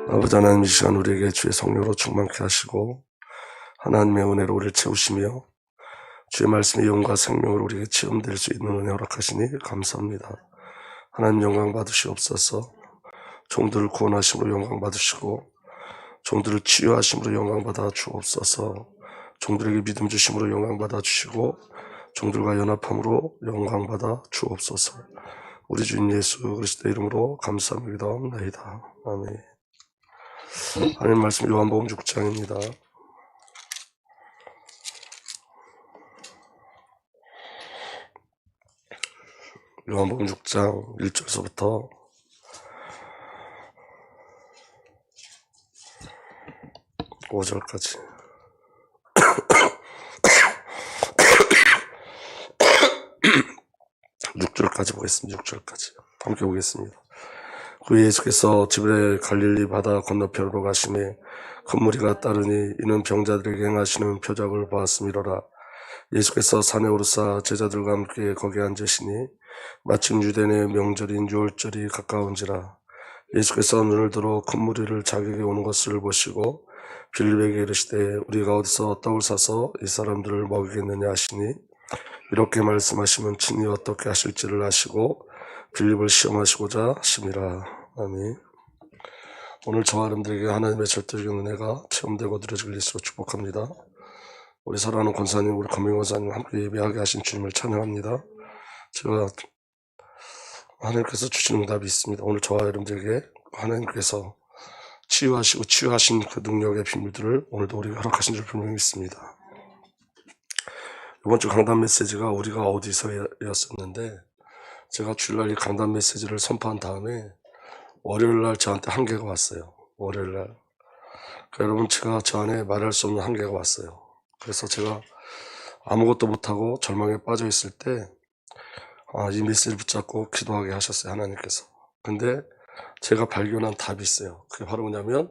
아버지 하나님, 이 시간 우리에게 주의 성령으로 충만케 하시고 하나님의 은혜로 우리를 채우시며 주의 말씀의 영과 생명으로 우리에게 체험될 수 있는 은혜 허락하시니 감사합니다. 하나님 영광 받으시옵소서. 종들을 구원하심으로 영광 받으시고 종들을 치유하심으로 영광 받아 주옵소서. 종들에게 믿음 주심으로 영광 받아 주시고 종들과 연합함으로 영광 받아 주옵소서. 우리 주인 예수 그리스도의 이름으로 감사합니다. 기도합니다. 아멘. 하나님 말씀 요한복음 6장입니다. 요한복음 6장 1절서부터 5절까지. 6절까지 보겠습니다. 6절까지 함께 보겠습니다. 그 예수께서 지브레 갈릴리 바다 건너편으로 가시매 큰 무리가 따르니 이는 병자들에게 행하시는 표적을 보았음이로라. 예수께서 산에 오르사 제자들과 함께 거기 앉으시니 마침 유대인의 명절인 유월절이 가까운지라. 예수께서 눈을 들어 큰 무리를 자기에게 오는 것을 보시고 빌립에게 이르시되 우리가 어디서 떡을 사서 이 사람들을 먹이겠느냐 하시니 이렇게 말씀하시면 친히 어떻게 하실지를 아시고 빌립을 시험하시고자 하심이라. 아멘. 오늘 저와 여러분들에게 하나님의 절대적인 은혜가 체험되고 누려지길 예수로 축복합니다. 우리 사랑하는 권사님, 우리 건명 권사님 함께 예배하게 하신 주님을 찬양합니다. 제가 하나님께서 주시는 응답이 있습니다. 오늘 저와 여러분들에게 하나님께서 치유하시고 치유하신 그 능력의 비밀들을 오늘도 우리가 허락하신 줄 분명히 믿습니다. 이번 주 강단 메시지가 우리가 어디서였었는데 제가 주일날 이 강단 메시지를 선포한 다음에 월요일날 저한테 한계가 왔어요. 월요일날. 그러니까 여러분, 제가 저 안에 말할 수 없는 한계가 왔어요. 그래서 제가 아무것도 못하고 절망에 빠져 있을 때 이 메시지를 붙잡고 기도하게 하셨어요. 하나님께서. 근데 제가 발견한 답이 있어요. 그게 바로 뭐냐면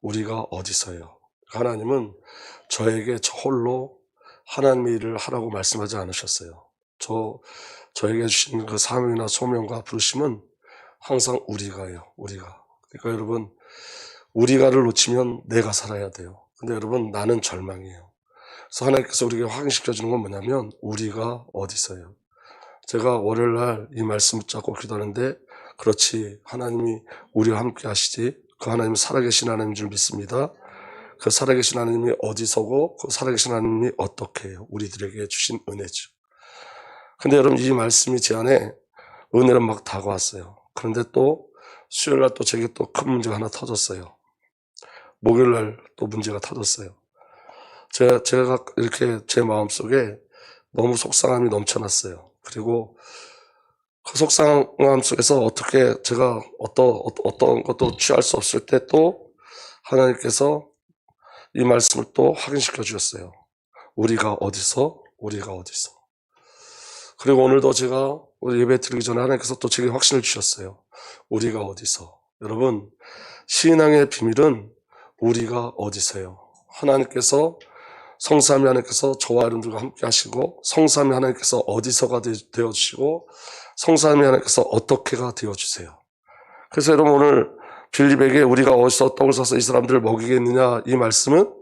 우리가 어디서예요. 하나님은 저에게 저 홀로 하나님의 일을 하라고 말씀하지 않으셨어요. 저에게 주신 그 사명이나 소명과 부르심은 항상 우리가예요. 우리가. 그러니까 여러분, 우리가를 놓치면 내가 살아야 돼요. 근데 여러분, 나는 절망이에요. 그래서 하나님께서 우리에게 확인시켜 주는 건 뭐냐면 우리가 어디서예요. 제가 월요일날 이 말씀 붙잡고 기도하는데 그렇지, 하나님이 우리와 함께 하시지. 그 하나님은 살아계신 하나님인 줄 믿습니다. 그 살아계신 하나님이 어디서고 그 살아계신 하나님이 어떻게 해요. 우리들에게 주신 은혜죠. 근데 여러분, 이 말씀이 제 안에 은혜로 막 다가왔어요. 그런데 또 수요일날 또 제게 또 큰 문제가 하나 터졌어요. 목요일날 또 문제가 터졌어요. 제가 이렇게 제 마음속에 너무 속상함이 넘쳐났어요. 그리고 그 속상함 속에서 어떻게 제가 어떤 것도 취할 수 없을 때 또 하나님께서 이 말씀을 또 확인시켜 주셨어요. 우리가 어디서? 그리고 오늘도 제가 예배 드리기 전에 하나님께서 또 제게 확신을 주셨어요. 우리가 어디서? 여러분, 신앙의 비밀은 우리가 어디서요. 하나님께서 성삼위 하나님께서 저와 여러분들과 함께 하시고 성삼위 하나님께서 어디서가 되어주시고 성삼위 하나님께서 어떻게가 되어주세요. 그래서 여러분, 오늘 빌립에게 우리가 어디서 떡을 사서 이 사람들을 먹이겠느냐, 이 말씀은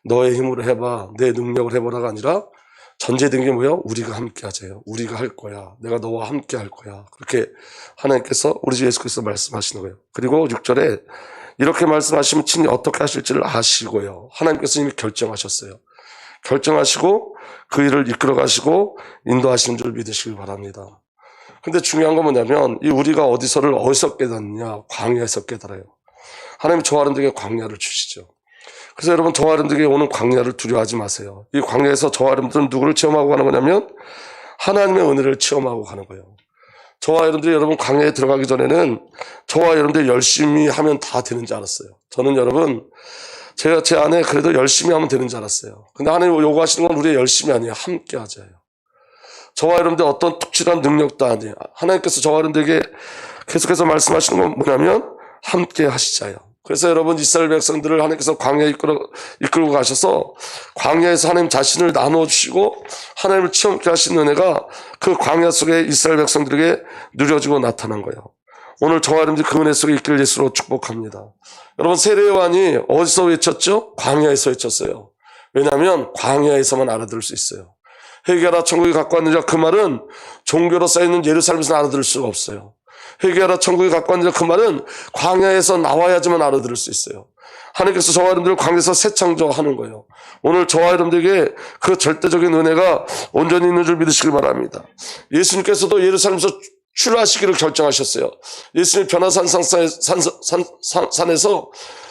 너의 힘으로 해봐, 내 능력을 해보라가 아니라 전제된 게 뭐예요? 우리가 함께 하자요. 우리가 할 거야. 내가 너와 함께 할 거야. 그렇게 하나님께서 우리 주 예수께서 말씀하시는 거예요. 그리고 6절에 이렇게 말씀하시면 친히 어떻게 하실지를 아시고요. 하나님께서 이미 결정하셨어요. 결정하시고 그 일을 이끌어 가시고 인도하시는 줄 믿으시길 바랍니다. 근데 중요한 건 뭐냐면 이 우리가 어디서 깨닫느냐? 광야에서 깨달아요. 하나님 저와 여러분들에게 광야를 주시죠. 그래서 여러분, 저와 여러분들에게 오는 광야를 두려워하지 마세요. 이 광야에서 저와 여러분들은 누구를 체험하고 가는 거냐면 하나님의 은혜를 체험하고 가는 거예요. 저와 여러분들이 여러분 광야에 들어가기 전에는 저와 여러분들이 열심히 하면 다 되는 줄 알았어요. 저는 여러분, 제가 제 안에 그래도 열심히 하면 되는 줄 알았어요. 근데 하나님 요구하시는 건 우리의 열심이 아니에요. 함께 하자예요. 저와 여러분들 어떤 특출한 능력도 아니에요. 하나님께서 저와 여러분들에게 계속해서 말씀하시는 건 뭐냐면 함께 하시자예요. 그래서 여러분 이스라엘 백성들을 하나님께서 광야에 이끌고 가셔서 광야에서 하나님 자신을 나눠주시고 하나님을 체험케 하신 은혜가 그 광야 속에 이스라엘 백성들에게 누려지고 나타난 거예요. 오늘 저와 여러분들이 그 은혜 속에 있길 예수로 축복합니다. 여러분 세례요한이 어디서 외쳤죠? 광야에서 외쳤어요. 왜냐하면 광야에서만 알아들을 수 있어요. 회개하라 천국이 갖고 왔느냐 그 말은 종교로 쌓여있는 예루살렘에서 알아들을 수가 없어요. 회개하라 천국이 갖고 왔느냐 그 말은 광야에서 나와야지만 알아들을 수 있어요. 하나님께서 저와 여러분들을 광야에서 새 창조하는 거예요. 오늘 저와 여러분들에게 그 절대적인 은혜가 온전히 있는 줄 믿으시길 바랍니다. 예수님께서도 예루살렘에서 출하시기를 결정하셨어요. 예수님 변화산에서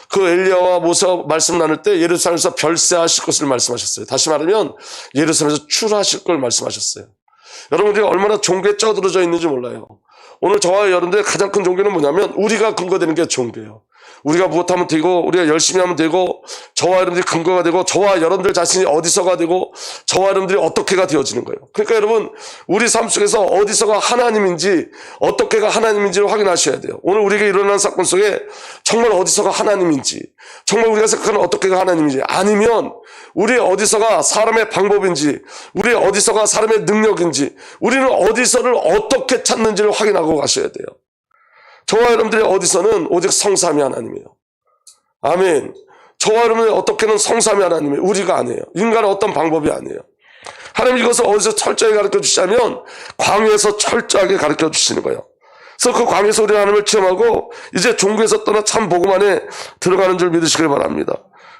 그 엘리야와 모세와 말씀 나눌 때 예루살렘에서 별세하실 것을 말씀하셨어요. 다시 말하면 예루살렘에서 출하실 걸 말씀하셨어요. 여러분들이 얼마나 종교에 쩌들어져 있는지 몰라요. 오늘 저와 여러분들의 가장 큰 종교는 뭐냐면 우리가 근거되는 게 종교예요. 우리가 무엇하면 되고 우리가 열심히 하면 되고 저와 여러분들이 근거가 되고 저와 여러분들 자신이 어디서가 되고 저와 여러분들이 어떻게가 되어지는 거예요. 그러니까 여러분 우리 삶 속에서 어디서가 하나님인지 어떻게가 하나님인지를 확인하셔야 돼요. 오늘 우리에게 일어난 사건 속에 정말 어디서가 하나님인지 정말 우리가 생각하는 어떻게가 하나님인지 아니면 우리 어디서가 사람의 방법인지 우리 어디서가 사람의 능력인지 우리는 어디서를 어떻게 찾는지를 확인하고 가셔야 돼요. 저와 여러분들의 어디서는 오직 성삼위 하나님이에요. 아멘. 저와 여러분의 어떻게는 성삼위 하나님이에요. 우리가 아니에요. 인간의 어떤 방법이 아니에요. 하나님 이것을 어디서 철저히 가르쳐 주시자면 광야에서 철저하게 가르쳐 주시는 거예요. 그래서 그 광야에서 우리 하나님을 체험하고 이제 종교에서 떠나 참 복음 안에 들어가는 줄 믿으시길 바랍니다.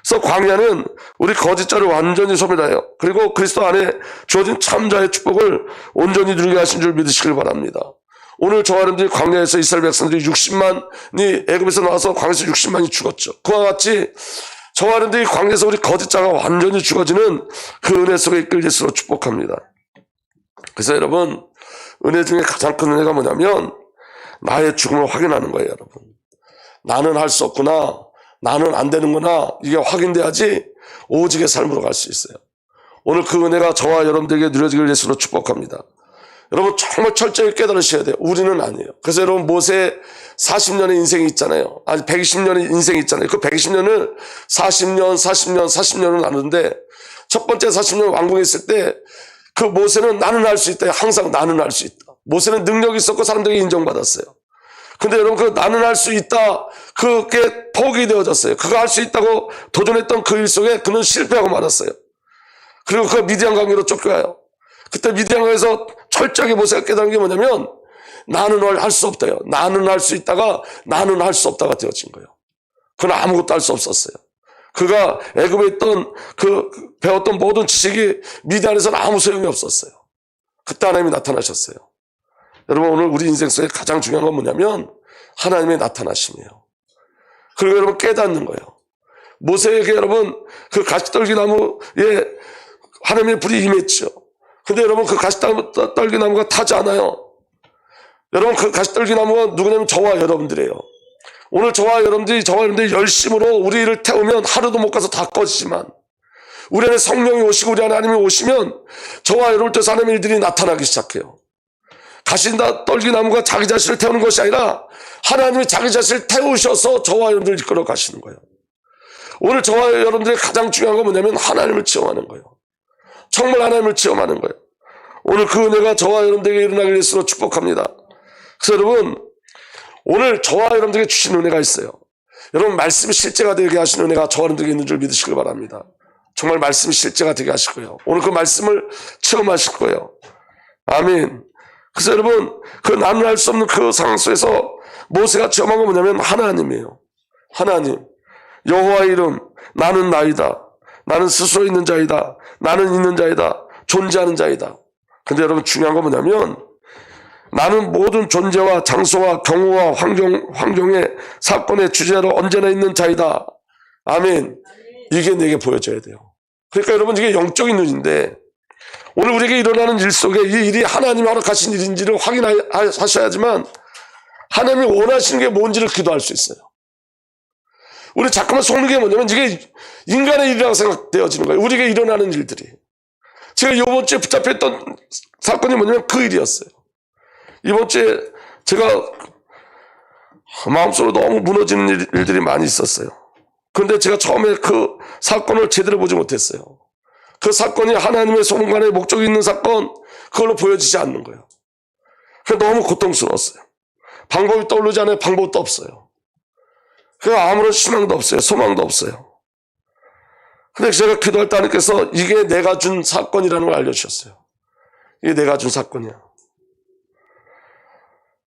그래서 광야는 우리 거짓자를 완전히 소멸해요. 그리고 그리스도 안에 주어진 참자의 축복을 온전히 누리게 하신 줄 믿으시길 바랍니다. 오늘 저와 여러분들이 광야에서 이스라엘 백성들이 60만이 애굽에서 나와서 광야에서 60만이 죽었죠. 그와 같이 저와 여러분들이 광야에서 우리 거짓자가 완전히 죽어지는 그 은혜 속에 이끌 예수로 축복합니다. 그래서 여러분 은혜 중에 가장 큰 은혜가 뭐냐면 나의 죽음을 확인하는 거예요. 여러분 나는 할 수 없구나 나는 안 되는구나 이게 확인돼야지 오직의 삶으로 갈 수 있어요. 오늘 그 은혜가 저와 여러분들에게 누려지길 예수로 축복합니다. 여러분 정말 철저히 깨달으셔야 돼요. 우리는 아니에요. 그래서 여러분 모세 40년의 인생이 있잖아요. 아니 120년의 인생이 있잖아요. 그 120년을 40년을 나누는데 첫 번째 40년 왕궁에 있을 때 그 모세는 나는 할 수 있다. 항상 나는 할 수 있다. 모세는 능력이 있었고 사람들에게 인정받았어요. 근데 여러분 그 나는 할 수 있다. 그게 포기되어졌어요. 그거 할 수 있다고 도전했던 그 일 속에 그는 실패하고 말았어요. 그리고 그 미디안 강으로 쫓겨가요. 그때 미디안 강에서 철저하게 모세가 깨달은 게 뭐냐면 나는 할 수 없다요. 나는 할 수 있다가 나는 할 수 없다가 되어진 거예요. 그는 아무것도 할 수 없었어요. 그가 애굽에 있던 배웠던 모든 지식이 미디안에서는 아무 소용이 없었어요. 그때 하나님이 나타나셨어요. 여러분 오늘 우리 인생 속에 가장 중요한 건 뭐냐면 하나님의 나타나심이에요. 그리고 여러분 깨닫는 거예요. 모세에게 여러분 그 가시떨기 나무에 하나님의 불이 임했죠. 근데 여러분 그 가시떨기 나무가 타지 않아요. 여러분 그 가시떨기 나무가 누구냐면 저와 여러분들이에요. 오늘 저와 여러분들이 열심으로 우리를 태우면 하루도 못 가서 다 꺼지지만 우리 안에 성령이 오시고 우리 안에 하나님이 오시면 저와 여러분께서 하나님의 일들이 나타나기 시작해요. 가시떨기 나무가 자기 자신을 태우는 것이 아니라 하나님이 자기 자신을 태우셔서 저와 여러분들을 이끌어 가시는 거예요. 오늘 저와 여러분들의 가장 중요한 건 뭐냐면 하나님을 체험하는 거예요. 정말 하나님을 체험하는 거예요. 오늘 그 은혜가 저와 여러분들에게 일어나길 위해서 축복합니다. 그래서 여러분 오늘 저와 여러분들에게 주신 은혜가 있어요. 여러분 말씀이 실제가 되게 하시는 은혜가 저와 여러분들에게 있는 줄 믿으시길 바랍니다. 정말 말씀이 실제가 되게 하실 거예요. 오늘 그 말씀을 체험하실 거예요. 아멘. 그래서 여러분 그 나는 알 수 없는 그 상황 속에서 모세가 체험한 건 뭐냐면 하나님이에요. 하나님 여호와의 이름 나는 나이다. 나는 스스로 있는 자이다. 나는 있는 자이다. 존재하는 자이다. 근데 여러분 중요한 건 뭐냐면 나는 모든 존재와 장소와 경우와 환경의 사건의 주제로 언제나 있는 자이다. 아멘. 이게 내게 보여져야 돼요. 그러니까 여러분 이게 영적인 눈인데 오늘 우리에게 일어나는 일 속에 이 일이 하나님이 허락하신 일인지를 확인하셔야지만 하나님이 원하시는 게 뭔지를 기도할 수 있어요. 우리 자꾸만 속는 게 뭐냐면 이게 인간의 일이라고 생각되어지는 거예요. 우리에게 일어나는 일들이. 제가 이번 주에 붙잡혔던 사건이 뭐냐면 그 일이었어요. 이번 주에 제가 마음속으로 너무 무너지는 일들이 많이 있었어요. 그런데 제가 처음에 그 사건을 제대로 보지 못했어요. 그 사건이 하나님의 소문관의 목적이 있는 사건, 그걸로 보여지지 않는 거예요. 그래서 너무 고통스러웠어요. 방법이 떠오르지 않아요. 방법도 없어요. 그래서 아무런 희망도 없어요. 소망도 없어요. 근데 제가 기도할 때 하나님께서 이게 내가 준 사건이라는 걸 알려주셨어요. 이게 내가 준 사건이야.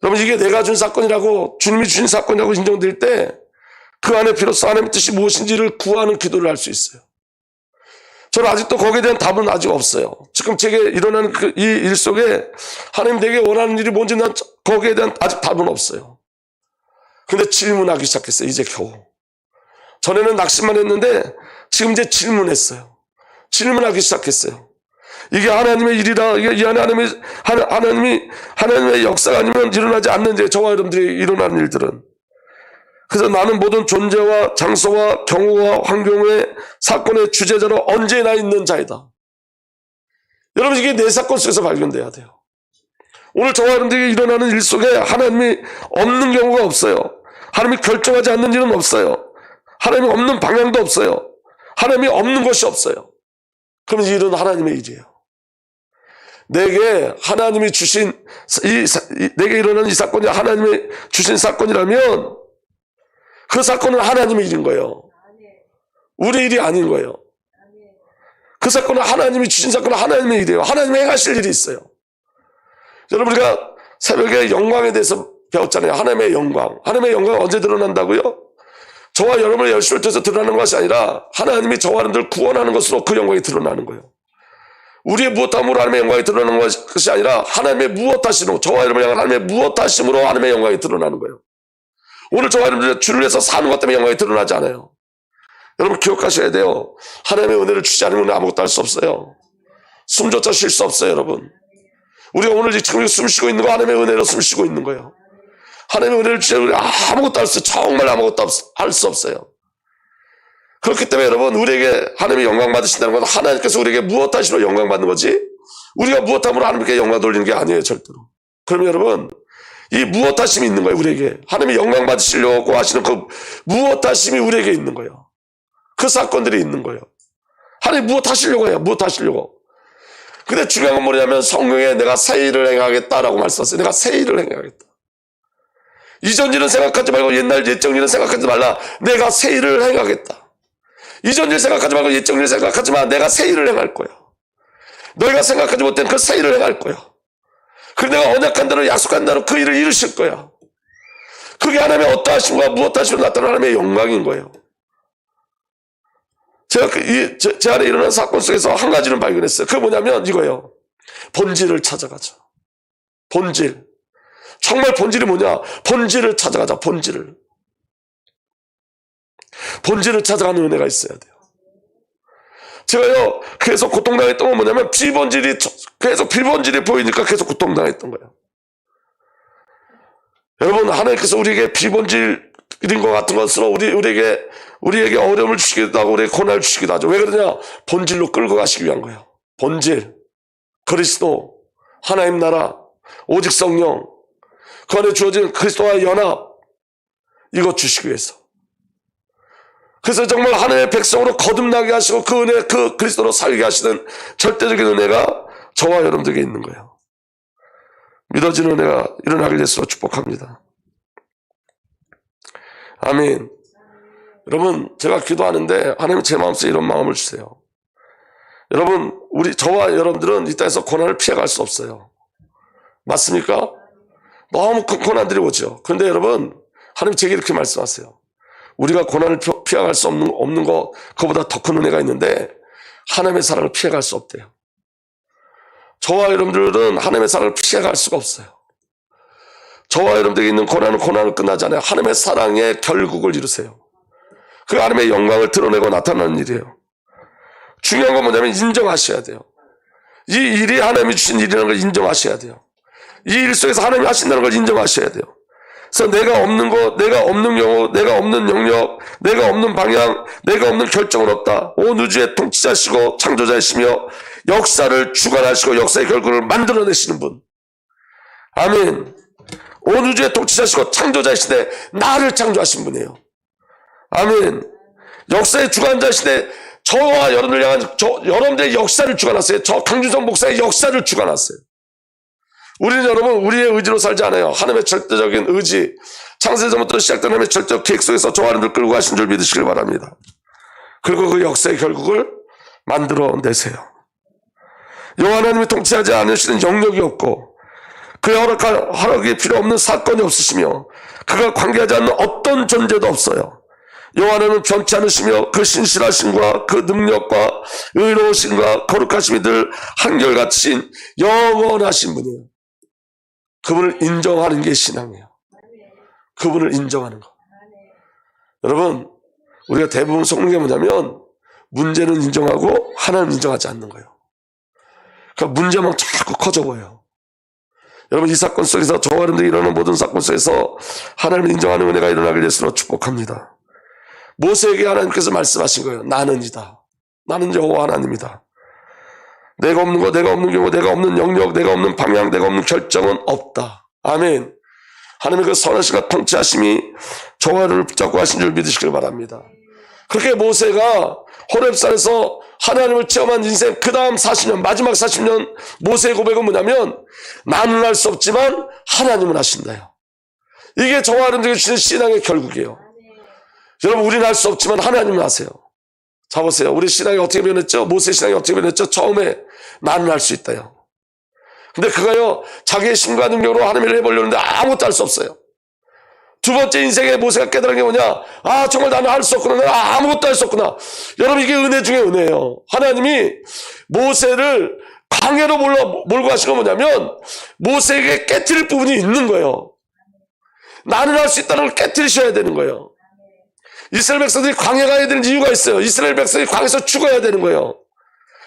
여러분, 이게 내가 준 사건이라고, 주님이 주신 사건이라고 인정될 때 그 안에 비로소 하나님의 뜻이 무엇인지를 구하는 기도를 할 수 있어요. 저는 아직도 거기에 대한 답은 아직 없어요. 지금 제게 일어나는 이 일 속에 하나님 내게 원하는 일이 뭔지 난 거기에 대한 아직 답은 없어요. 근데 질문하기 시작했어요. 이제 겨우. 전에는 낙심만 했는데 지금 이제 질문했어요. 질문하기 시작했어요. 이게 하나님의 일이라, 이게 하나님의 역사가 아니면 일어나지 않는 데 저와 여러분들이 일어나는 일들은. 그래서 나는 모든 존재와 장소와 경우와 환경의 사건의 주제자로 언제나 있는 자이다. 여러분, 이게 내 사건 속에서 발견돼야 돼요. 오늘 저와 여러분들이 일어나는 일 속에 하나님이 없는 경우가 없어요. 하나님이 결정하지 않는 일은 없어요. 하나님이 없는 방향도 없어요. 하나님이 없는 것이 없어요. 그럼 이 일은 하나님의 일이에요. 내게 하나님이 주신 내게 일어나는 이 사건이 하나님이 주신 사건이라면 그 사건은 하나님의 일인 거예요. 우리 일이 아닌 거예요. 그 사건은 하나님이 주신 사건은 하나님의 일이에요. 하나님이 행하실 일이 있어요. 여러분, 우리가 새벽에 영광에 대해서 배웠잖아요. 하나님의 영광. 하나님의 영광은 언제 드러난다고요? 저와 여러분의 열심을 통해서 드러나는 것이 아니라 하나님이 저와 여러분들을 구원하는 것으로 그 영광이 드러나는 거예요. 우리의 무엇함으로 하나님의 영광이 드러나는 것이 아니라 하나님의 무엇하심으로, 저와 여러분을 향한 하나님의 무엇하심으로 하나님의 영광이 드러나는 거예요. 오늘 저와 여러분들 주를 위해서 사는 것 때문에 영광이 드러나지 않아요. 여러분 기억하셔야 돼요. 하나님의 은혜를 주지 않으면 아무것도 할 수 없어요. 숨조차 쉴 수 없어요, 여러분. 우리가 오늘 지금 숨 쉬고 있는 거 하나님의 은혜로 숨 쉬고 있는 거예요. 하나님의 은혜를 주지 않으면 아무것도 정말 아무것도 할 수 없어요. 그렇기 때문에 여러분, 우리에게 하나님의 영광 받으신다는 건 하나님께서 우리에게 무엇하시로 영광 받는 거지, 우리가 무엇함으로 하나님께 영광 돌리는 게 아니에요, 절대로. 그러면 여러분, 이 무엇하심이 있는 거예요, 우리에게. 하나님의 영광 받으시려고 하시는 그 무엇하심이 우리에게 있는 거예요. 그 사건들이 있는 거예요. 하나님 무엇하시려고 해요, 무엇하시려고. 근데 중요한 건 뭐냐면 성경에 내가 새 일을 행하겠다라고 말씀하셨어요. 내가 새 일을 행하겠다. 이전 일은 생각하지 말고 옛날 옛적 일은 생각하지 말라. 내가 새 일을 행하겠다. 이전 일 생각하지 말고 옛적 일 생각하지 마. 내가 새 일을 행할 거야. 너희가 생각하지 못한 그 새 일을 행할 거야. 그리고 내가 언약한 대로 약속한 대로 그 일을 이루실 거야. 그게 하나님의 어떠하심과 무엇하심으로 나타나는 하나님의 영광인 거예요. 제가 제 안에 일어난 사건 속에서 한 가지는 발견했어요. 그게 뭐냐면 이거예요. 본질을 찾아가자. 본질. 정말 본질이 뭐냐? 본질을 찾아가자. 본질을 찾아가는 은혜가 있어야 돼요. 제가요, 계속 고통당했던 건 뭐냐면 계속 비본질이 보이니까 계속 고통당했던 거예요. 여러분, 하나님께서 우리에게 비본질인 것 같은 것으로 우리에게 어려움을 주시기도 하고 우리에게 고난을 주시기도 하죠. 왜 그러냐? 본질로 끌고 가시기 위한 거예요. 본질, 그리스도, 하나님 나라, 오직 성령, 그 안에 주어진 그리스도와의 연합, 이것 주시기 위해서. 그래서 정말 하나님의 백성으로 거듭나게 하시고 그 은혜, 그 그리스도로 살게 하시는 절대적인 은혜가 저와 여러분들에게 있는 거예요. 믿어지는 은혜가 일어나길 예수로 축복합니다. 아멘. 여러분, 제가 기도하는데 하나님 제 마음속에 이런 마음을 주세요. 여러분, 저와 여러분들은 이 땅에서 고난을 피해갈 수 없어요. 맞습니까? 너무 큰 고난들이 오죠. 그런데 여러분, 하나님 제게 이렇게 말씀하세요. 우리가 고난을 피해갈 수 없는 것, 그보다 더 큰 은혜가 있는데 하나님의 사랑을 피해갈 수 없대요. 저와 여러분들은 하나님의 사랑을 피해갈 수가 없어요. 저와 여러분들에게 있는 고난은 끝나지 않아요. 하나님의 사랑의 결국을 이루세요. 그 하나님의 영광을 드러내고 나타나는 일이에요. 중요한 건 뭐냐면 인정하셔야 돼요. 이 일이 하나님이 주신 일이라는 걸 인정하셔야 돼요. 이 일 속에서 하나님이 하신다는 걸 인정하셔야 돼요. 그래서 내가 없는 것, 내가 없는 경우, 내가 없는 영역, 내가 없는 방향, 내가 없는 결정은 없다. 온 우주의 통치자시고 창조자이시며 역사를 주관하시고 역사의 결과를 만들어내시는 분. 아멘. 온 우주의 통치자시고 창조자이시되 나를 창조하신 분이에요. 아멘. 역사의 주관자시되 저와 여러분을 향한 여러분들의 역사를 주관하세요. 저 강준성 목사의 역사를 주관하세요. 우리는 여러분 우리의 의지로 살지 않아요. 하나님의 절대적인 의지, 창세전부터 시작된 하나님의 절대적 계획 속에서 저와 여러분들 끌고 가신 줄 믿으시길 바랍니다. 그리고 그 역사의 결국을 만들어내세요. 여호와 하나님이 통치하지 않으시는 영역이 없고 그의 허락이 필요 없는 사건이 없으시며 그가 관계하지 않는 어떤 존재도 없어요. 여호와 하나님은 변치 않으시며 그 신실하심과 그 능력과 의로우심과 거룩하심이 늘 한결같이 영원하신 분이에요. 그분을 인정하는 게 신앙이에요. 그분을 인정하는 거. 여러분 우리가 대부분 속는 게 뭐냐면 문제는 인정하고 하나님 인정하지 않는 거예요. 그러니까 문제만 자꾸 커져 보여요. 여러분 이 사건 속에서 저와 여러분들이 일어나는 모든 사건 속에서 하나님을 인정하는 은혜가 일어나길 예수로 축복합니다. 모세에게 하나님께서 말씀하신 거예요. 나는 이다. 나는 여호와 하나님이다. 내가 없는 거, 내가 없는 경우, 내가 없는 영역, 내가 없는 방향, 내가 없는 결정은 없다. 아멘. 하나님의 그 선하심과 통치하심이 저와 여러분을 붙잡고 하신 줄 믿으시길 바랍니다. 그렇게 모세가 호렙산에서 하나님을 체험한 인생 그 다음 40년, 마지막 40년 모세의 고백은 뭐냐면 나는 할 수 없지만 하나님은 하신다요. 이게 저와 여러분들에게 주신 신앙의 결국이에요. 여러분 우리는 할 수 없지만 하나님은 하세요. 자 보세요. 우리 신앙이 어떻게 변했죠? 모세의 신앙이 어떻게 변했죠? 처음에 나는 할 수 있다요. 근데 그가요 자기의 힘과 능력으로 하나님을 해보려는데 아무것도 할 수 없어요. 두 번째 인생에 모세가 깨달은 게 뭐냐? 아 정말 나는 할 수 없구나. 내가 아무것도 할 수 없구나. 여러분 이게 은혜 중에 은혜예요. 하나님이 모세를 광야로 몰고 가신 건 뭐냐면 모세에게 깨트릴 부분이 있는 거예요. 나는 할 수 있다는 걸 깨트리셔야 되는 거예요. 이스라엘 백성들이 광야 가야 되는 이유가 있어요. 이스라엘 백성이 광야에서 죽어야 되는 거예요.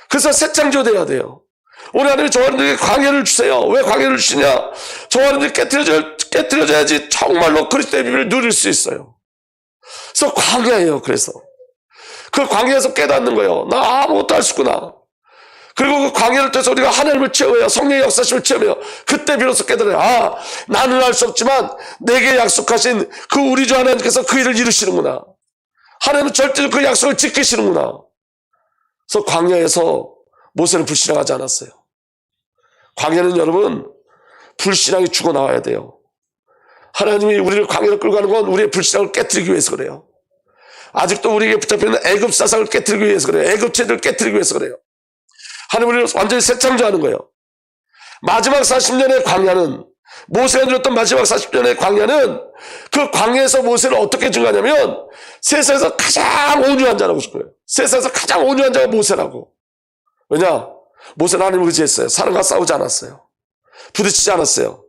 그래서 새 창조돼야 돼요. 오늘 하나님이 저와 여러분들에게 광야를 주세요. 왜 광야를 주시냐? 저와 여러분들이 깨트려져야지 정말로 그리스도의 비밀을 누릴 수 있어요. 그래서 광야예요. 그래서 그 광야에서 깨닫는 거예요. 나 아무것도 할 수 없구나. 그리고 그 광야를 통해서 우리가 하나님을 체험해요. 성령의 역사심을 체험해요. 그때 비로소 깨달아요. 아 나는 할 수 없지만 내게 약속하신 그 우리 주 하나님께서 그 일을 이루시는구나. 하나님은 절대로 그 약속을 지키시는구나. 그래서 광야에서 모세는 불신앙하지 않았어요. 광야는 여러분 불신앙이 죽어나와야 돼요. 하나님이 우리를 광야로 끌고 가는 건 우리의 불신앙을 깨트리기 위해서 그래요. 아직도 우리에게 붙잡혀있는 애굽 사상을 깨트리기 위해서 그래요. 애굽 체제를 깨트리기 위해서 그래요. 하나님 우리를 완전히 새 창조하는 거예요. 마지막 40년의 광야는 모세가 누렸던 마지막 40년의 광야는 그 광야에서 모세를 어떻게 증거하냐면 세상에서 가장 온유한 자라고 싶어요. 세상에서 가장 온유한 자가 모세라고. 왜냐? 모세는 하나님을 의지했어요. 사람과 싸우지 않았어요. 부딪히지 않았어요.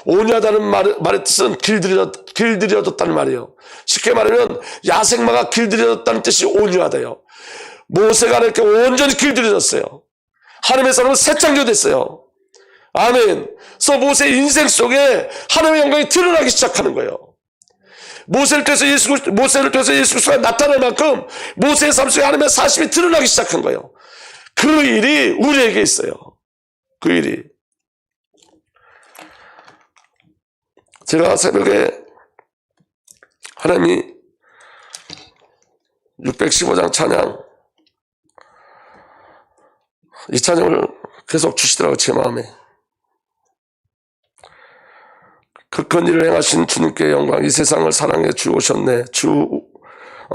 온유하다는 말의 뜻은 길들여졌다는 말이에요. 쉽게 말하면 야생마가 길들여졌다는 뜻이 온유하다요. 모세가 하나님께 온전히 길들여졌어요. 하나님의 사람은 새 창조됐어요. 아멘. 그래서 모세의 인생 속에 하나님의 영광이 드러나기 시작하는 거예요. 모세를 통해서 예수 그리스도가 나타날 만큼 모세의 삶 속에 하나님의 사심이 드러나기 시작한 거예요. 그 일이 우리에게 있어요. 그 일이. 제가 새벽에 하나님이 615장 찬양 이 찬양을 계속 주시더라고요. 제 마음에. 그 큰 일을 행하신 주님께 영광. 이 세상을 사랑해 주오셨네.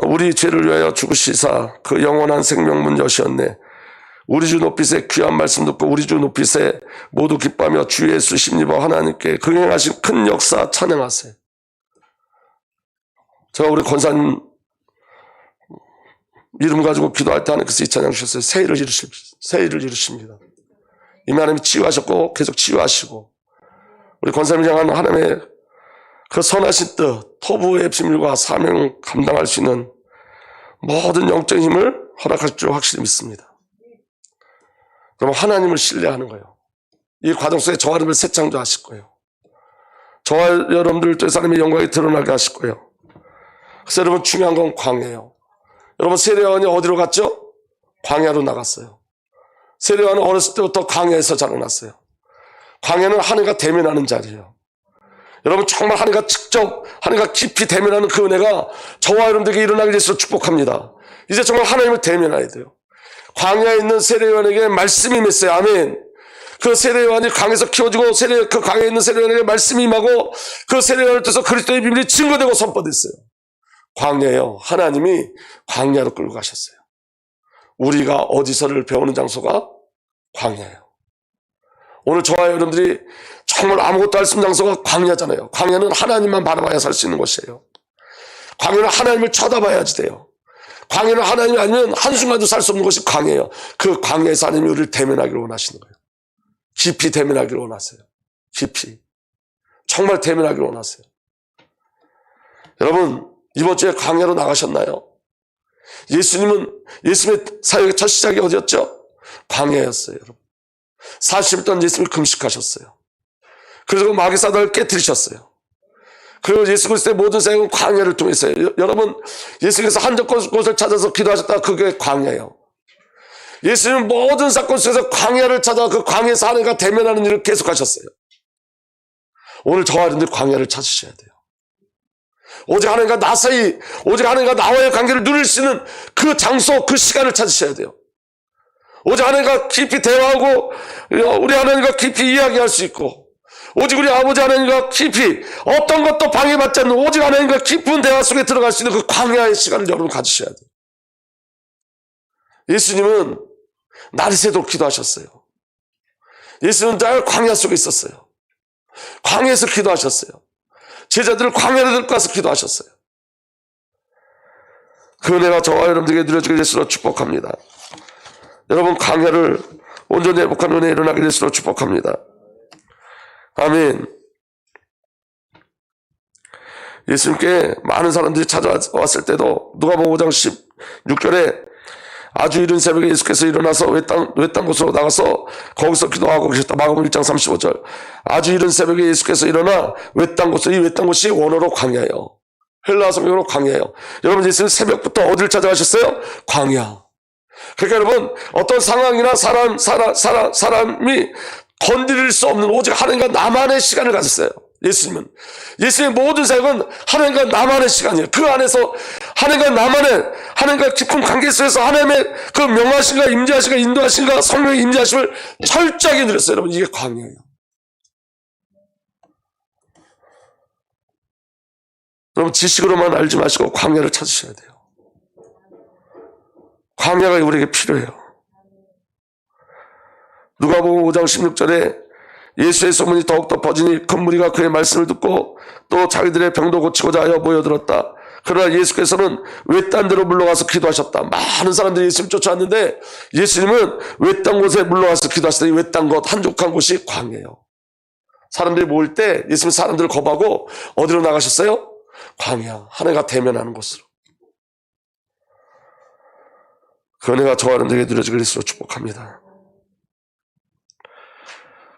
우리 죄를 위하여 죽으시사 그 영원한 생명문 여시었네. 우리 주 높이세 귀한 말씀 듣고 우리 주 높이세 모두 기뻐하며 주 예수 심리버 하나님께 그 행하신 큰 역사 찬양하세요. 제가 우리 권사님 이름 가지고 기도할 때 하나님께서 이 찬양 주셨어요. 새 일을 이루십니다. 이미 하나님이 치유하셨고 계속 치유하시고 우리 권사님을 향한 하나님의 그 선하신 뜻, 토부의 비밀과 사명을 감당할 수 있는 모든 영적인 힘을 허락할 줄 확실히 믿습니다. 그럼 하나님을 신뢰하는 거예요. 이 과정 속에 저와 여러분을 새 창조하실 거예요. 저와 여러분들 또 하나님의 영광이 드러나게 하실 거예요. 그래서 여러분 중요한 건 광야예요. 여러분 세례요한이 어디로 갔죠? 광야로 나갔어요. 세례요한은 어렸을 때부터 광야에서 자라났어요. 광야는 하늘과 대면하는 자리예요. 여러분 정말 하나님과 직접 하나님과 깊이 대면하는 그 은혜가 저와 여러분들에게 일어나게 되시도록 축복합니다. 이제 정말 하나님을 대면해야 돼요. 광야에 있는 세례요한에게 말씀이 임했어요. 아멘. 그 세례요한이 강에서 키워지고 그 강에 있는 세례요한에게 말씀이 임하고 그 세례요한을 통해서 그리스도의 비밀이 증거되고 선포됐어요. 광야예요. 하나님이 광야로 끌고 가셨어요. 우리가 어디서를 배우는 장소가 광야예요. 오늘 저와 여러분들이 정말 아무것도 할 수 없는 장소가 광야잖아요. 광야는 하나님만 바라봐야 살 수 있는 곳이에요. 광야는 하나님을 쳐다봐야지 돼요. 광야는 하나님이 아니면 한순간도 살 수 없는 것이 광야예요. 그 광야에서 하나님이 우리를 대면하기를 원하시는 거예요. 깊이 대면하기를 원하세요. 깊이. 정말 대면하기를 원하세요. 여러분, 이번 주에 광야로 나가셨나요? 예수님의 사역의 첫 시작이 어디였죠? 광야였어요, 여러분. 40일 동안 예수님이 금식하셨어요. 그리고 마귀 사단을 깨뜨리셨어요. 그리고 예수 그리스도의 모든 사역은 광야를 통해서요. 여러분, 예수님께서 한적 곳을 찾아서 기도하셨다가 그게 광야예요. 예수님은 모든 사건 속에서 광야를 찾아 그 광야에서 하나님과 대면하는 일을 계속하셨어요. 오늘 저와 여러분들 광야를 찾으셔야 돼요. 오직 하나님과 나 사이, 오직 하나님과 나와의 관계를 누릴 수 있는 그 장소, 그 시간을 찾으셔야 돼요. 오직 하나님과 깊이 대화하고 우리 하나님과 깊이 이야기할 수 있고, 오직 우리 아버지 하나님과 깊이 어떤 것도 방해받지 않는 오직 하나님과 깊은 대화 속에 들어갈 수 있는 그 광야의 시간을 여러분 가지셔야 돼요. 예수님은 날이 새도록 기도하셨어요. 예수님은 늘 광야 속에 있었어요. 광야에서 기도하셨어요. 제자들을 광야로 들고 가서 기도하셨어요. 그 은혜가 저와 여러분들에게 누려지게 될수록 축복합니다. 여러분, 광야를 온전히 회복하는 은혜 일어나게 될수록 축복합니다. 아멘. 예수님께 많은 사람들이 찾아왔을 때도 누가복음 5장 16절에 아주 이른 새벽에 예수께서 일어나서 외딴 곳으로 나가서 거기서 기도하고 계셨다. 마가복음 1장 35절. 아주 이른 새벽에 예수께서 일어나 외딴 곳으로, 이 외딴 곳이 원어로 광야예요. 헬라어 성경으로 광야예요. 여러분, 예수님 새벽부터 어디를 찾아가셨어요? 광야. 그러니까 여러분, 어떤 상황이나 사람이 건드릴 수 없는 오직 하나님과 나만의 시간을 가졌어요. 예수님의 모든 사역은 하나님과 나만의 시간이에요. 그 안에서 하나님과 깊은 관계 속에서 하나님의 그 명하신가 임재하신가 인도하신가 성령의 임재하심을 철저하게 누렸어요. 여러분, 이게 광야예요. 여러분, 지식으로만 알지 마시고 광야를 찾으셔야 돼요. 광야가 우리에게 필요해요. 누가복음 5장 16절에 예수의 소문이 더욱더 퍼지니 큰 무리가 그의 말씀을 듣고 또 자기들의 병도 고치고자 하여 모여들었다. 그러나 예수께서는 외딴 데로 물러가서 기도하셨다. 많은 사람들이 예수님 쫓아왔는데 예수님은 외딴 곳에 물러가서 기도하시다. 이 외딴 곳, 한적한 곳이 광야예요. 사람들이 모일 때 예수님 사람들을 거부하고 어디로 나가셨어요? 광야, 하나님과 대면하는 곳으로. 그 은혜가 저와 여러분들에게 누려지게 될수록 축복합니다.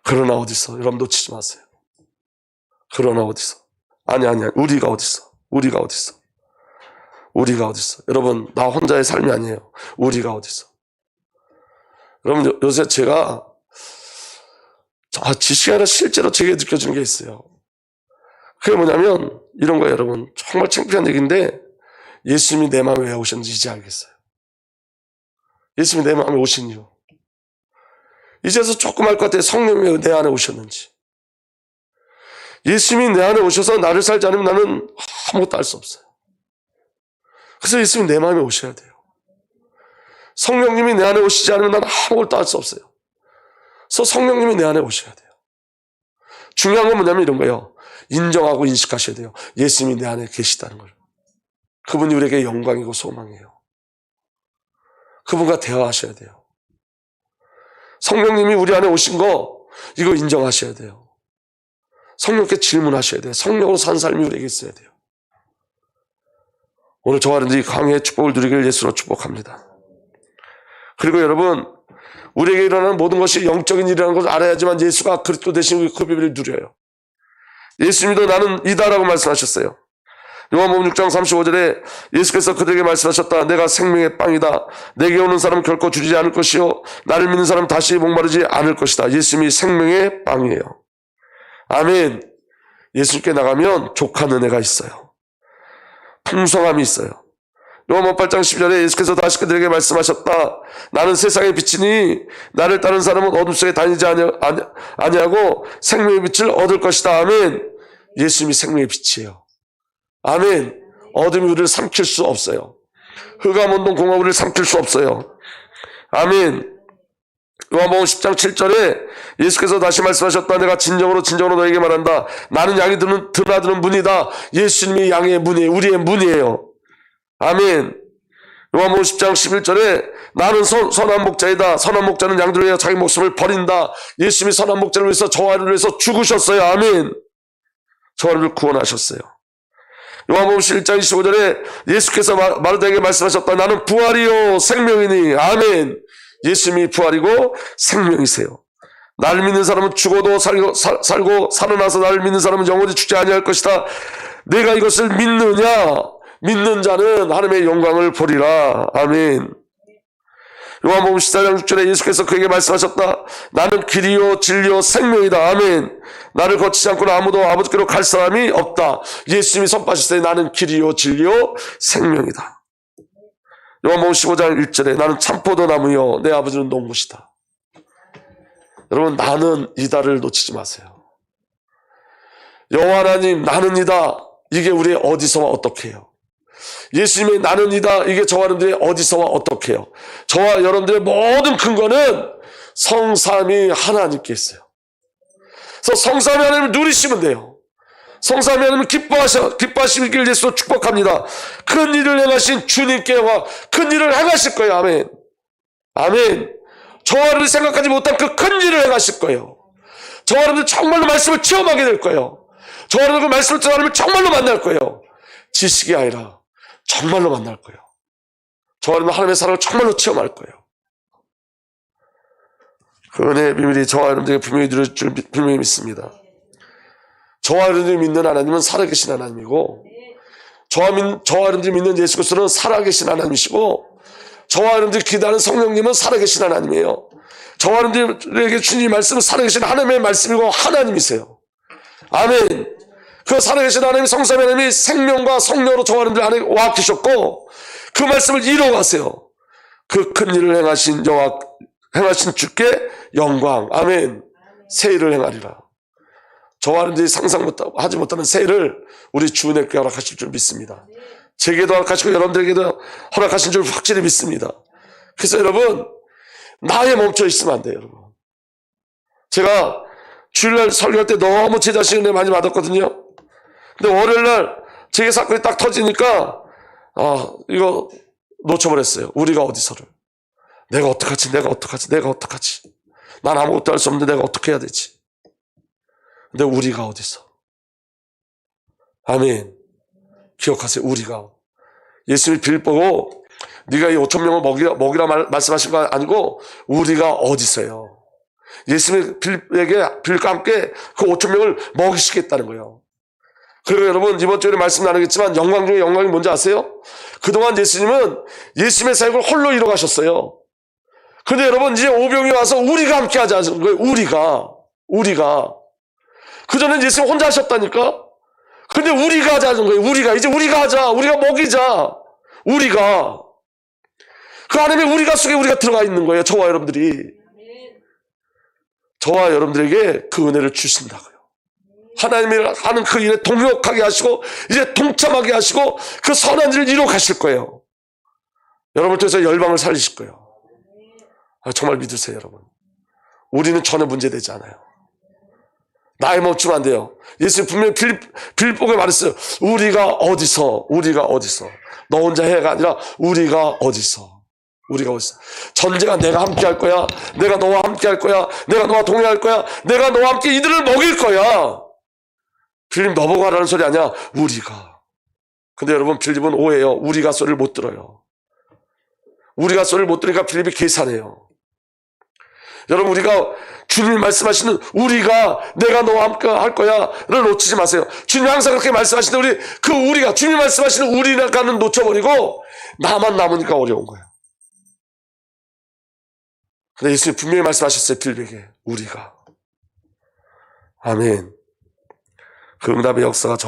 그러나 어디서? 여러분 놓치지 마세요. 그러나 어디서? 아니야. 우리가 어디서? 여러분, 나 혼자의 삶이 아니에요. 우리가 어디서? 여러분, 요새 제가 지식이 아니라 실제로 제게 느껴지는 게 있어요. 그게 뭐냐면 이런 거예요. 여러분, 정말 창피한 얘기인데 예수님이 내 마음에 왜 오셨는지 이제 알겠어요. 예수님이 내 마음에 오신 이유. 이제서 조금 알 것 같아요. 성령이 왜 내 안에 오셨는지. 예수님이 내 안에 오셔서 나를 살지 않으면 나는 아무것도 알 수 없어요. 그래서 예수님이 내 마음에 오셔야 돼요. 성령님이 내 안에 오시지 않으면 나는 아무것도 알 수 없어요. 그래서 성령님이 내 안에 오셔야 돼요. 중요한 건 뭐냐면 이런 거예요. 인정하고 인식하셔야 돼요. 예수님이 내 안에 계시다는 걸. 그분이 우리에게 영광이고 소망이에요. 그분과 대화하셔야 돼요. 성령님이 우리 안에 오신 거 이거 인정하셔야 돼요. 성령께 질문하셔야 돼요. 성령으로 산 삶이 우리에게 있어야 돼요. 오늘 저와 여러분들이 광야의 축복을 누리기를 예수로 축복합니다. 그리고 여러분, 우리에게 일어나는 모든 것이 영적인 일이라는 것을 알아야지만 예수가 그리스도 되신 그 비밀을 누려요. 예수님도 나는 이다라고 말씀하셨어요. 요한복음 6장 35절에 예수께서 그들에게 말씀하셨다. 내가 생명의 빵이다. 내게 오는 사람은 결코 줄이지 않을 것이요 나를 믿는 사람은 다시 목마르지 않을 것이다. 예수님이 생명의 빵이에요. 아멘. 예수님께 나가면 족한 은혜가 있어요. 풍성함이 있어요. 요한복음 8장 12절에 예수께서 다시 그들에게 말씀하셨다. 나는 세상의 빛이니 나를 따르는 사람은 어둠 속에 다니지 아니하고 생명의 빛을 얻을 것이다. 아멘. 예수님이 생명의 빛이에요. 아멘. 어둠이 우리를 삼킬 수 없어요. 흑암운동 공허 우리를 삼킬 수 없어요. 아멘. 요한복음 10장 7절에 예수께서 다시 말씀하셨다. 내가 진정으로 너에게 말한다. 나는 양이 드나드는 문이다. 예수님이 양의 문이에요. 우리의 문이에요. 아멘. 요한복음 10장 11절에 나는 선한 목자이다. 선한 목자는 양들을 위해 자기 목숨을 버린다. 예수님이 선한 목자를 위해서 저와 우리를 위해서 죽으셨어요. 아멘. 저와 우리를 구원하셨어요. 요한복음 11장 25절에 예수께서 마르다에게 말씀하셨다. 나는 부활이요 생명이니. 아멘. 예수님이 부활이고 생명이세요. 나를 믿는 사람은 죽어도 살고 살아나서 나를 믿는 사람은 영원히 죽지 아니할 것이다. 내가 이것을 믿느냐? 믿는 자는 하나님의 영광을 보리라. 아멘. 요한복음 14장 6절에 예수께서 그에게 말씀하셨다. 나는 길이요 진리요 생명이다. 아멘. 나를 거치지 않고는 아무도 아버지께로 갈 사람이 없다. 예수님이 선포하셨어요. 나는 길이요 진리요 생명이다. 요한복음 15장 1절에 나는 참포도나무요 내 아버지는 농부시다. 여러분, 나는 이다를 놓치지 마세요. 여호와 하나님 나는 이다. 이게 우리의 어디서와 어떻게 해요? 예수님의 나는 이다. 이게 저와 여러분들의 어디서와 어떻게 해요? 저와 여러분들의 모든 근거는 성삼위 하나님께 있어요. 그래서 성삼위 하나님을 누리시면 돼요. 성삼위 하나님을 기뻐하시길 예수로 축복합니다. 큰 일을 행하신 주님께 큰 일을 행하실 거예요. 아멘. 아멘. 저와 여러분이 생각하지 못한 그 큰 일을 행하실 거예요. 저와 여러분들 정말로 말씀을 체험하게 될 거예요. 저와 여러분들 그 말씀을 듣는 하나님을 정말로 만날 거예요. 지식이 아니라 정말로 만날 거예요. 저와 여러분 하나님의 사랑을 정말로 체험할 거예요. 그 은혜의 비밀이 저와 여러분들에게 분명히 누릴 줄 분명히 믿습니다. 저와 여러분들이 믿는 하나님은 살아계신 하나님이고, 저와 여러분들이 믿는 예수 그리스도는 살아계신 하나님이시고, 저와 여러분들이 기도하는 성령님은 살아계신 하나님이에요. 저와 여러분들에게 주님 말씀은 살아계신 하나님의 말씀이고 하나님이세요. 아멘. 그 살아계신 하나님이 성삼위 하나님이 생명과 성령으로 저와 여러분들 안에 와 계셨고, 그 말씀을 이뤄가세요. 그 큰 일을 행하신 주께 영광. 아멘. 새 일을 행하리라. 저와 여러분들이 상상하지 못하는 새 일을 우리 주 은혜께 허락하실 줄 믿습니다. 제게도 허락하시고 여러분들에게도 허락하신 줄 확실히 믿습니다. 그래서 여러분, 나에 멈춰 있으면 안 돼요, 여러분. 제가 주일날 설교할 때 너무 제 자신 은혜 많이 받았거든요. 근데 월요일날 제게 사건이 딱 터지니까 이거 놓쳐버렸어요. 우리가 어디서를. 내가 어떡하지. 난 아무것도 할 수 없는데 내가 어떻게 해야 되지. 근데 우리가 어디서. 아멘. 기억하세요. 우리가. 예수님이 빌보고 네가 이 5,000명을 먹이라 말씀하신 거 아니고 우리가 어디서요. 예수님이 빌과 함께 그 5,000명을 먹이시겠다는 거예요. 그리고 여러분, 이번 주에 말씀 나누겠지만 영광 중에 영광이 뭔지 아세요? 그동안 예수님은 예수님의 사역을 홀로 이뤄가셨어요. 근데 여러분, 이제 오병이 와서 우리가 함께 하자는 거예요. 우리가. 그전엔 예수님 혼자 하셨다니까? 근데 우리가 하자는 거예요. 이제 우리가 하자. 우리가 먹이자. 그 안에 우리가 속에 우리가 들어가 있는 거예요. 저와 여러분들이. 저와 여러분들에게 그 은혜를 주신다고요. 하나님이 하는 그 일에 동역하게 하시고 이제 동참하게 하시고 그 선한 일을 이루어 가실 거예요. 여러분을 통해서 열방을 살리실 거예요. 정말 믿으세요, 여러분. 우리는 전혀 문제되지 않아요. 나에 멈추면 안 돼요. 예수님 분명히 빌보게 말했어요. 우리가 어디서. 너 혼자 해가 아니라 우리가 어디서. 전쟁은 내가 함께 할 거야. 내가 너와 함께 할 거야. 내가 너와 동행할 거야. 내가 너와 함께 이들을 먹일 거야. 빌립 너보고 하라는 소리 아니야. 우리가. 근데 여러분, 빌립은 오해요. 우리가 소리를 못 들어요. 우리가 소리를 못 들으니까 빌립이 계산해요. 여러분, 우리가 주님이 말씀하시는 내가 너와 함께 할 거야를 놓치지 마세요. 주님이 항상 그렇게 말씀하시는데 우리가 주님이 말씀하시는 우리가는 놓쳐버리고 나만 남으니까 어려운 거예요. 근데 예수님 분명히 말씀하셨어요. 빌립에게 우리가. 아멘. 그 응답의 역사가